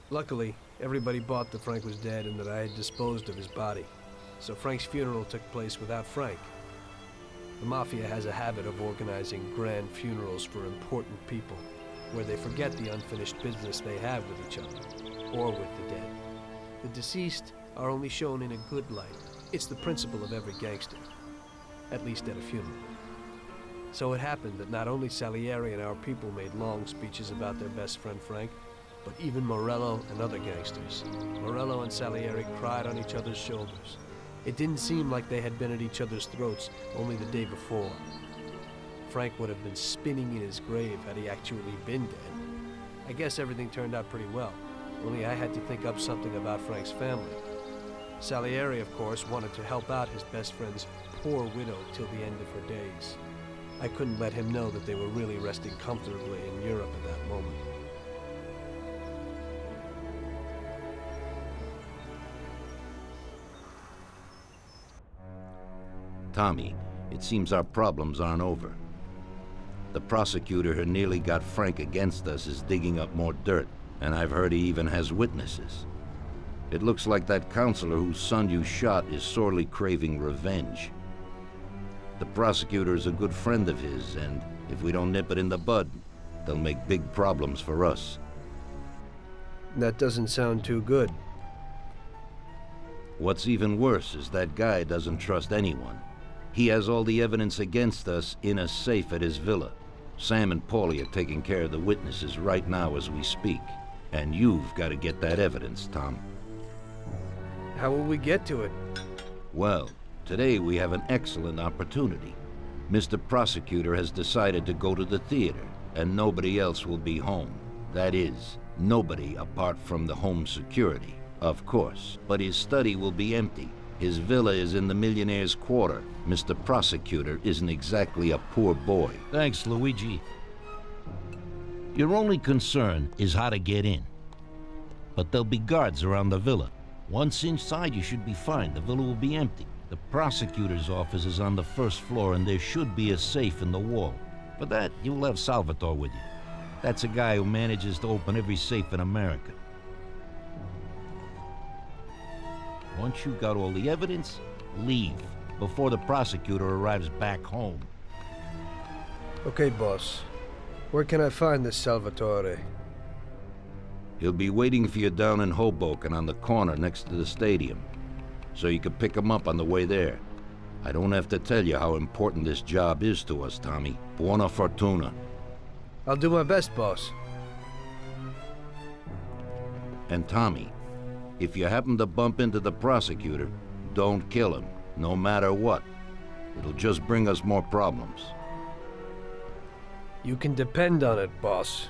Luckily, everybody bought that Frank was dead and that I had disposed of his body. So Frank's funeral took place without Frank. The Mafia has a habit of organizing grand funerals for important people, where they forget the unfinished business they have with each other, or with the dead. The deceased are only shown in a good light. It's the principle of every gangster, at least at a funeral. So it happened that not only Salieri and our people made long speeches about their best friend Frank, but even Morello and other gangsters. Morello and Salieri cried on each other's shoulders. It didn't seem like they had been at each other's throats only the day before. Frank would have been spinning in his grave had he actually been dead. I guess everything turned out pretty well, only I had to think up something about Frank's family. Salieri, of course, wanted to help out his best friend's poor widow till the end of her days. I couldn't let him know that they were really resting comfortably in Europe at that moment. Tommy, it seems our problems aren't over. The prosecutor who nearly got Frank against us is digging up more dirt, and I've heard he even has witnesses. It looks like that counselor whose son you shot is sorely craving revenge. The prosecutor is a good friend of his, and if we don't nip it in the bud, they'll make big problems for us. That doesn't sound too good. What's even worse is that guy doesn't trust anyone. He has all the evidence against us in a safe at his villa. Sam and Paulie are taking care of the witnesses right now as we speak. And you've got to get that evidence, Tom. How will we get to it? Well, today we have an excellent opportunity. Mr. Prosecutor has decided to go to the theater, and nobody else will be home. That is, nobody apart from the home security, of course. But his study will be empty. His villa is in the millionaire's quarter. Mr. Prosecutor isn't exactly a poor boy. Thanks, Luigi. Your only concern is how to get in. But there'll be guards around the villa. Once inside, you should be fine. The villa will be empty. The prosecutor's office is on the first floor, and there should be a safe in the wall. For that, you'll have Salvatore with you. That's a guy who manages to open every safe in America. Once you've got all the evidence, leave before the prosecutor arrives back home. Okay, boss. Where can I find this Salvatore? He'll be waiting for you down in Hoboken on the corner next to the stadium, so you can pick him up on the way there. I don't have to tell you how important this job is to us, Tommy. Buona fortuna. I'll do my best, boss. And Tommy, if you happen to bump into the prosecutor, don't kill him, no matter what. It'll just bring us more problems. You can depend on it, boss.